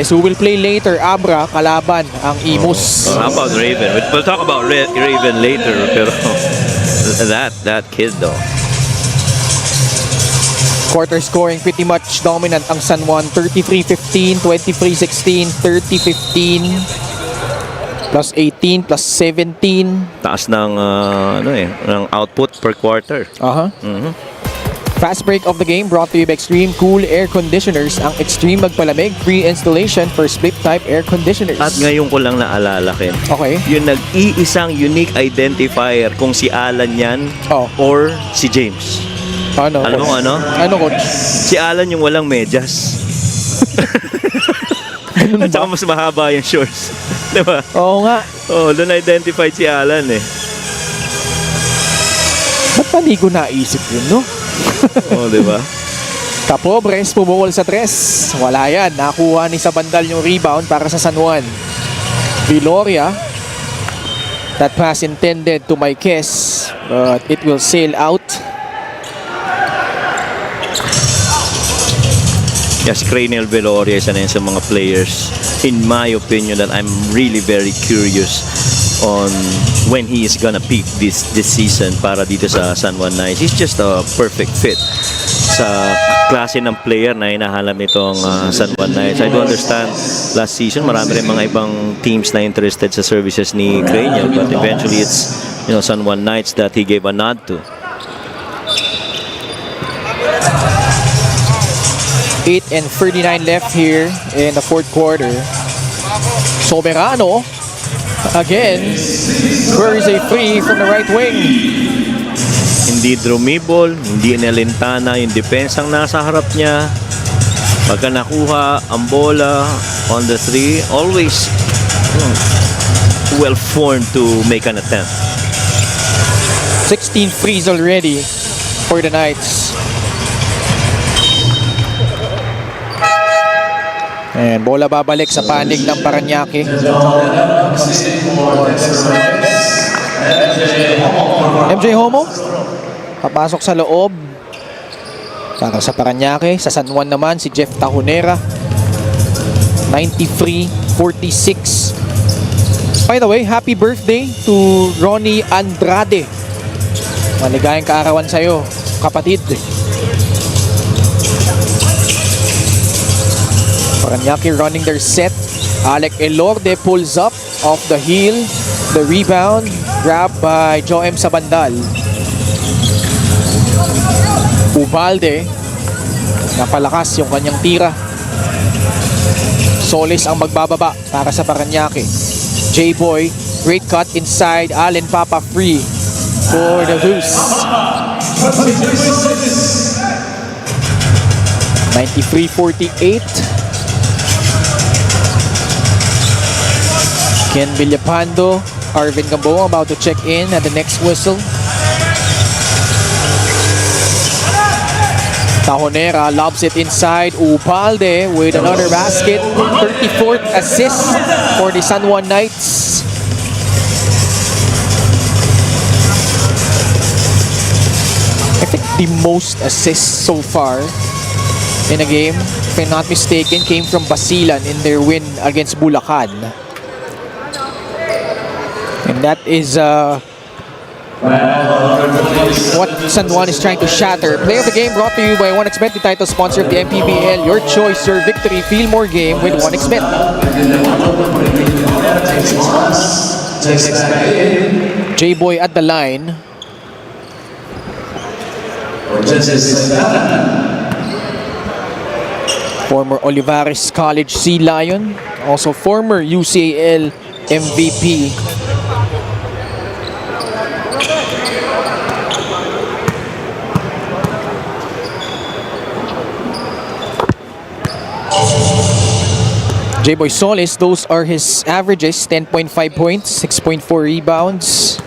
who will play later, Abra, kalaban ang Imus. How about Raven? We'll talk about Raven later, pero that kid though. Quarter scoring pretty much dominant ang San Juan, 33-15, 23-16, 30-15, plus 18, plus 17. Taas ng ng output per quarter. Fast break of the game brought to you by Extreme Cool Air Conditioners. Ang Extreme magpalamig, free installation for split type air conditioners. At ngayon ko lang naalala, Ken. Okay. Yung nag-iisang unique identifier kung si Alan yan or si James. Ano? Alam mo ano? Ano, coach? Si Alan yung walang medyas. At saka mas mahaba yung shorts. Diba? Oo nga. Oo, doon na-identified si Alan eh. Ba't pa di ko naisip yun, no? Oo, diba? Kapobres, pumukol sa 3. Wala yan. Nakuha ni Sabandal yung rebound para sa San Juan. Viloria. That pass intended to Marquez, but it will sail out. Yes, Cranial Veloria isa na yun sa mga players, in my opinion, that I'm really very curious on when he is gonna peak this season para dito sa San Juan Knights. He's just a perfect fit sa klase ng player na hinahanap nitong San Juan Knights. I do understand last season marami rin mga ibang teams na interested sa services ni Cranial, but eventually it's San Juan Knights that he gave a nod to. 8:39 left here in the fourth quarter. Soberano again. Where is a free from the right wing? Hindi Mpbl, hindi Nelintana yung depensang nasa harap niya. Pagka nakuha ang bola on the 3, always well formed to make an attempt. 16 frees already for the Knights. And bola babalik sa panig ng Parañaque. MJ Homo papasok sa loob para sa Parañaque. Sa San Juan naman si Jeff Tahonera, 93-46. By the way, happy birthday to Ronnie Andrade. Maligayang kaarawan sa'yo, kapatid. Parañaque running their set. Alec Elorde pulls up off the heel. The rebound grabbed by Joem Sabandal. Ubalde, napalakas yung kanyang tira. Solis ang magbababa para sa Parañaque. J-Boy, great cut inside. Allen Papa free for the deuce. 93-48. Ken Villapando, Arvin Gamboa about to check in at the next whistle. Tahonera lobs it inside. Upalde with another basket. 34th assist for the San Juan Knights. I think the most assists so far in a game, if I'm not mistaken, came from Basilan in their win against Bulacan. And that is what San Juan is trying to shatter. Play of the game brought to you by 1xBet, the title sponsor of the Mpbl. Your choice, your victory. Feel more game with 1xBet. J-Boy at the line. Former Olivares College Sea Lion. Also former UCAL MVP. J-Boy Solis, those are his averages. 10.5 points, 6.4 rebounds.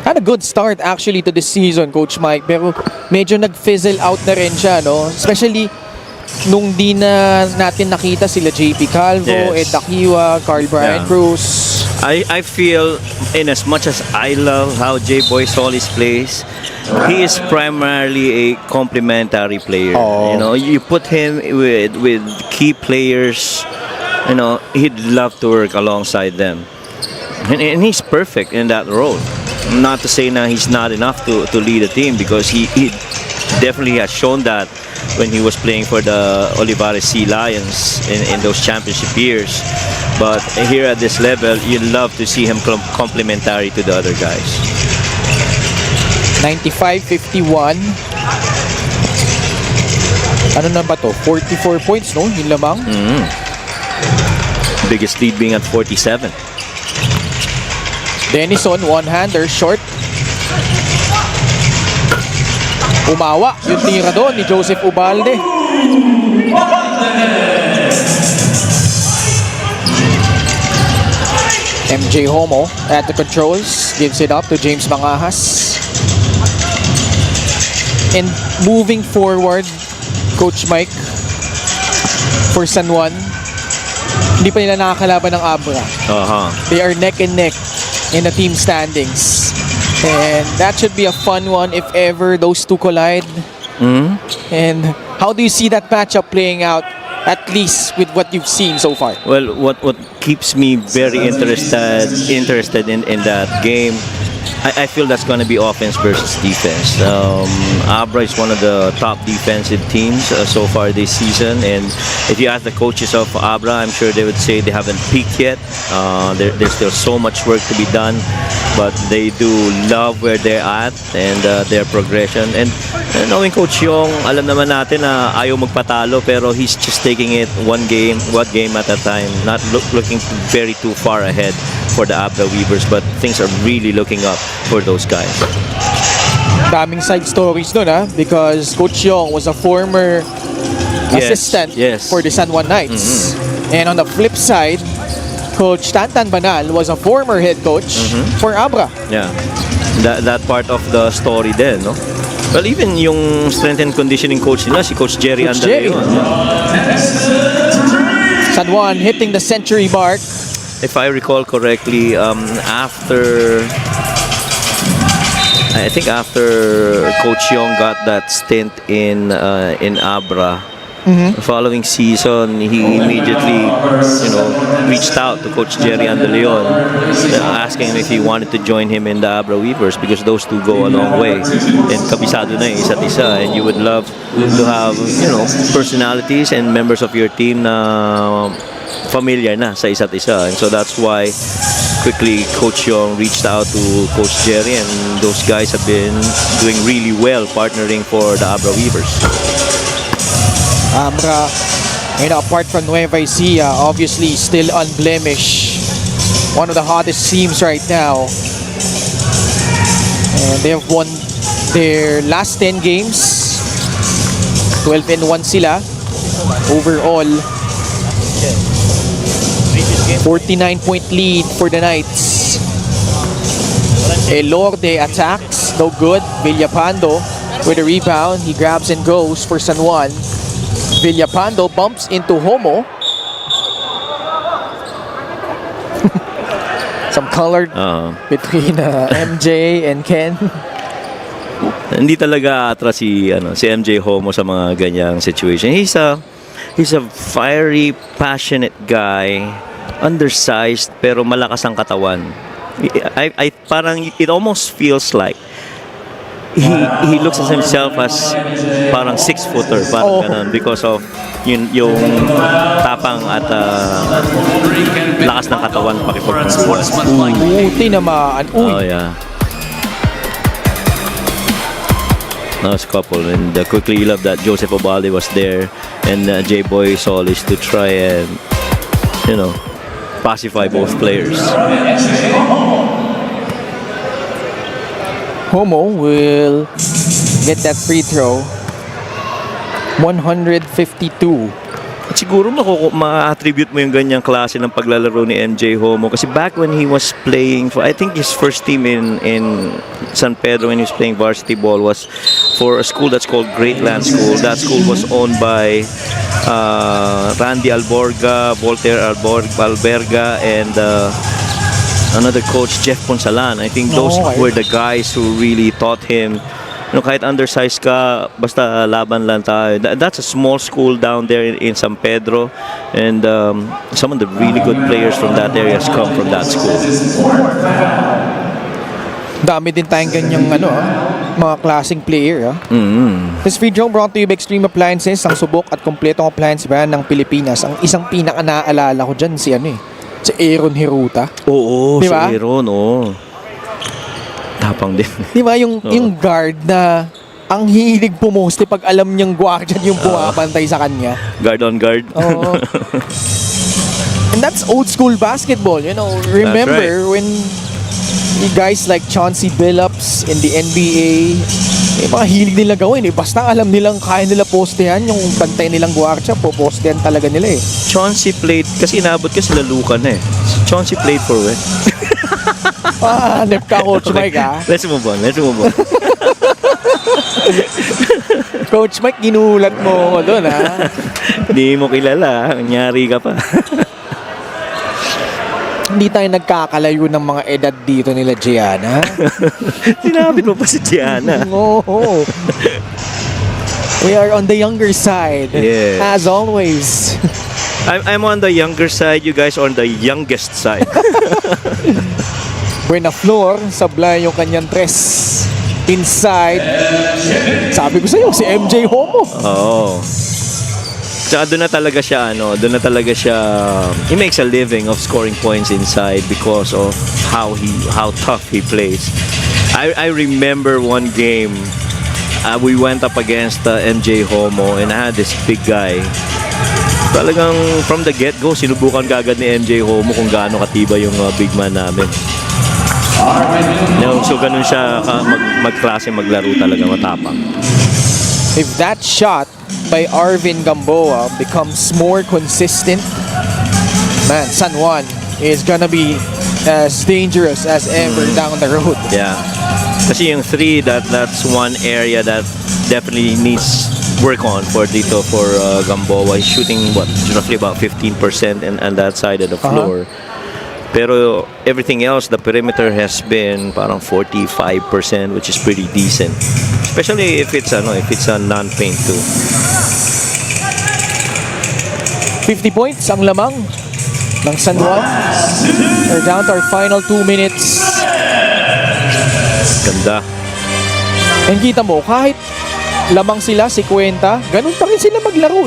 Had a good start actually to this season, Coach Mike. Pero medyo nag-fizzle out na rin siya, no? Especially nung di na natin nakita sila JP Calvo, Ed Dakiwa, Carl Brian Cruz. I feel, in as much as I love how J-Boy Solis plays, he is primarily a complementary player. You know, you put him with key players you know, he'd love to work alongside them. And he's perfect in that role. Not to say now he's not enough to lead a team, because he definitely has shown that when he was playing for the Olivares Sea Lions in those championship years. But here at this level, you love to see him complementary to the other guys. 95-51. Ano na ba to? 44 points, no? Yung lamang. Biggest lead being at 47. Denison, one-hander, short. Umawa yung tira doon ni Joseph Ubalde. MJ Homo at the controls, gives it up to James Mangahas. And moving forward, Coach Mike, for San Juan, hindi pa nila nakakalaban ng Abra. They are neck and neck in the team standings. And that should be a fun one if ever those two collide. And how do you see that matchup playing out, at least with what you've seen so far? Well, what keeps me very interested in that game, I feel that's going to be offense versus defense. Abra is one of the top defensive teams so far this season, and if you ask the coaches of Abra, I'm sure they would say they haven't peaked yet. There's still so much work to be done, but they do love where they're at and their progression. And knowing Coach Yong, alam naman natin na ayaw magpatalo, pero he's just taking it one game at a time, not looking very too far ahead for the Abra Weavers, but things are really looking up for those guys. Daming side stories dun, because Coach Yong was a former assistant for the San Juan Knights. And on the flip side, Coach Tantan Banal was a former head coach for Abra. Yeah, that part of the story then, no? Well, even yung strength and conditioning coach nila, si Coach Jerry Andaleon. San Juan hitting the century mark. If I recall correctly, after Coach Yong got that stint in Abra, the following season he immediately, reached out to Coach Jerry Andaleon, asking him if he wanted to join him in the Abra Weavers, because those two go a long way and kabisado na isa't isa, and you would love to have personalities and members of your team na familiar na sa isa't isa. And so that's why quickly Coach Yong reached out to Coach Jerry, and those guys have been doing really well partnering for the Abra Weavers. Abra, apart from Nueva Ecija, obviously still unblemished. One of the hottest teams right now. And they have won their last 10 games. 12-1 sila overall. 49-point lead for the Knights. Elorde attacks, no good. Villapando with a rebound. He grabs and goes for San Juan. Villapando bumps into Homo. Some color between MJ and Ken. Hindi talaga atras si MJ Homo sa mga ganyang situation. He's a fiery, passionate guy, undersized pero malakas ang katawan. I parang it almost feels like he looks at himself as parang 6-footer, parang ganun, because of yung tapang at lakas ng katawan pakipagpagpag. Tinamaan. Oh yeah. Nice couple, and quickly you love that Joseph Obalde was there, and J-Boy Solis to try and pacify both players. Homo will get that free throw. 152. At siguro ma-attribute mo yung ganyang klase ng paglalaro ni MJ Homo, kasi back when he was playing for, I think his first team in San Pedro when he was playing varsity ball was for a school that's called Greatland School. That school was owned by Randy Alborga, Voltaire Alberga, and another coach, Jeff Ponsalan. I think those were the guys who really taught him kahit undersized ka, basta laban lang tayo. That's a small school down there in San Pedro, and some of the really good players from that area has come from that school. Dami din tayong ganyang mga klaseng player. This video brought to you by Extreme Appliances, ang subok at kompletong appliance brand ng Pilipinas. Ang isang pinaka-naalala ko dyan si si Aaron Hiruta. Oo, diba? si Aaron, tapang din. Di ba yung guard na ang hilig pumoste pag alam niyang guardian yung bumabantay sa kanya. Guard on guard. Oo. And that's old school basketball, Remember right. when guys like Chauncey Billups in the NBA, mga hilig nila gawin basta alam nilang kaya nila postehan yung bantay nilang guardia, postehan talaga nila Chauncey played, kasi inabot ka sila Luka na Chauncey played for where? Hanep ka, Coach Okay. Mike, Let's move on. Coach Mike, ginulat mo doon, Hindi mo kilala, nyari ka pa. Hindi tayo nagkakalayo ng mga edad dito nila, Gianna. Sinabit mo pa si Gianna. Oo. We are on the younger side, Yes. as always. I'm on the younger side, you guys are on the youngest side. Buena Flor, sablay yung kanyang tres. Inside, sabi ko sa'yo, si MJ Homo. Oo. Tsaka doon na talaga siya, he makes a living of scoring points inside because of how tough he plays. I remember one game, we went up against MJ Homo, and I had this big guy. Talagang from the get-go, sinubukan kagad ni MJ Homo kung gaano katiba yung big man namin. So ganun siya magklase maglaro, talaga matapang. If that shot by Arvin Gamboa becomes more consistent, man, San Juan is gonna be as dangerous as ever down the road. Yeah. Kasi yung 3, that's one area that definitely needs work on for Gamboa. He's shooting roughly about 15% on that side of the floor. Pero everything else, the perimeter has been parang 45%, which is pretty decent. Especially if it's a non-paint too. 50 points ang lamang ng San Juan. We're down to our final 2 minutes. Ganda. And kita mo, kahit lamang sila, 50, ganun pa rin sila maglaro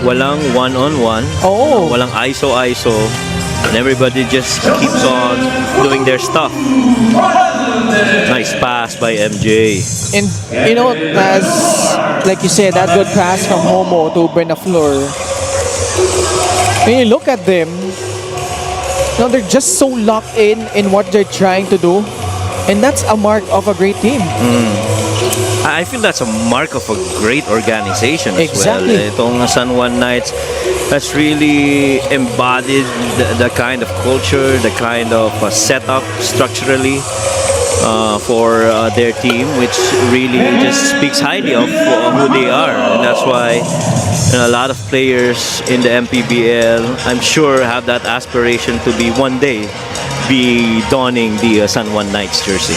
Walang one-on-one. Oo. Walang ISO. And everybody just keeps on doing their stuff. Nice pass by MJ. And as like you said, that good pass from Homo to Benaflor. When you look at them, they're just so locked in what they're trying to do, and that's a mark of a great team. I feel that's a mark of a great organization as Exactly. well. Itong San Juan Knights has really embodied the kind of culture, the kind of setup structurally for their team, which really just speaks highly of who they are. And that's why a lot of players in the Mpbl, I'm sure, have that aspiration to be one day be donning the San Juan Knights jersey.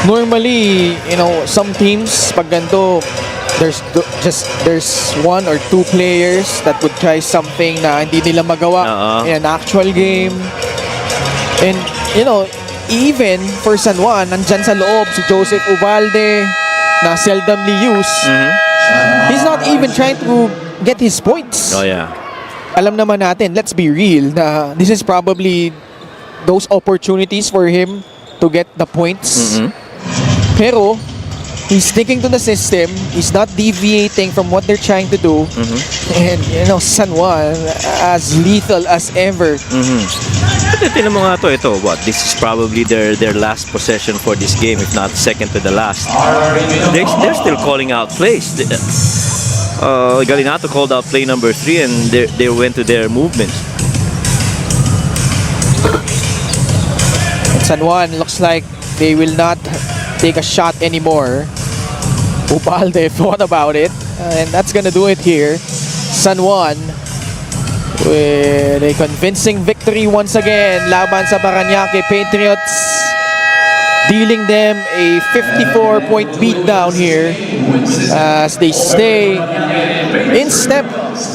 Normally, some teams, pag ganito, there's 1 or 2 players that would try something na hindi nila magawa in an actual game. And, even for San Juan, nandyan sa loob si Joseph Ubalde na seldomly used. He's not even trying to get his points. Oh yeah. Alam naman natin, let's be real, na this is probably those opportunities for him to get the points. Pero he's sticking to the system. He's not deviating from what they're trying to do. And San Juan, as lethal as ever. But tinan mo nga ito, this is probably their last possession for this game, if not second to the last. They're still calling out plays. Galinato called out play number 3, and they went to their movement. And San Juan looks like they will not take a shot anymore. Ubalde thought about it, and that's gonna do it here. San Juan with a convincing victory once again laban sa Parañaque Patriots. dealing them a 54-point beatdown here as they stay in step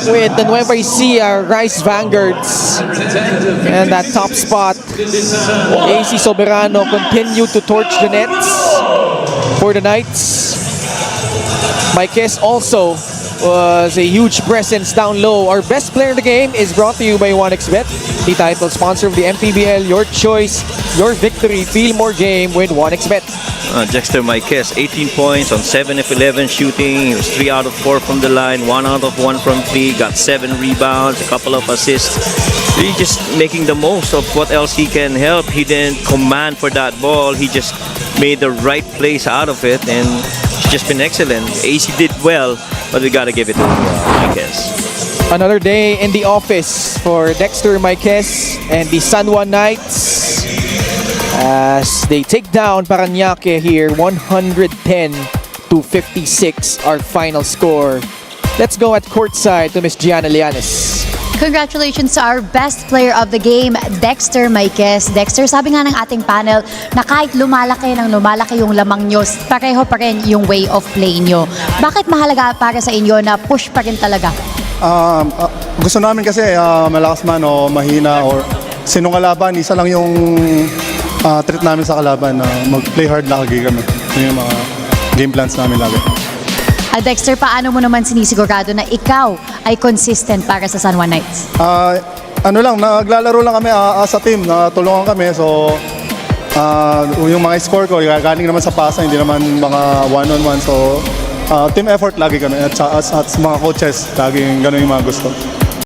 with the Nueva Ecija Rice Vanguards. And that top spot, AC Soberano continue to torch the nets for the Knights. Marquez also was a huge presence down low. Our best player in the game is brought to you by 1xBet, the title sponsor of the Mpbl. Your choice, your victory. Feel more game with 1xBet. Dexter Marquez, 18 points on 7 of 11 shooting. He was 3 out of 4 from the line, 1 out of 1 from 3, got 7 rebounds, a couple of assists. Really just making the most of what else he can help. He didn't command for that ball. He just made the right plays out of it, and it's just been excellent. AC did well, but we gotta give it to Marquez. Another day in the office for Dexter Marquez and the San Juan Knights as they take down Parañaque here, 110-56, our final score. Let's go at courtside to Miss Gianna Lianes. Congratulations to our best player of the game, Dexter Marquez. Dexter, sabi nga ng ating panel na kahit lumalaki yung lamang nyo, pareho pa rin yung way of play nyo. Bakit mahalaga para sa inyo na push pa rin talaga? Gusto namin kasi malakas man o mahina or sinong kalaban, isa lang yung treat namin sa kalaban na mag-play hard lagi kami. Yun yung mga game plans namin lagi. Dexter, paano mo naman sinisigurado na ikaw ay consistent para sa San Juan Knights? Naglalaro lang kami as a team, natulungan kami. So, yung mga score ko, galing naman sa pasa, hindi naman mga one-on-one. So, team effort lagi kami at mga coaches, laging ganun yung mga gusto.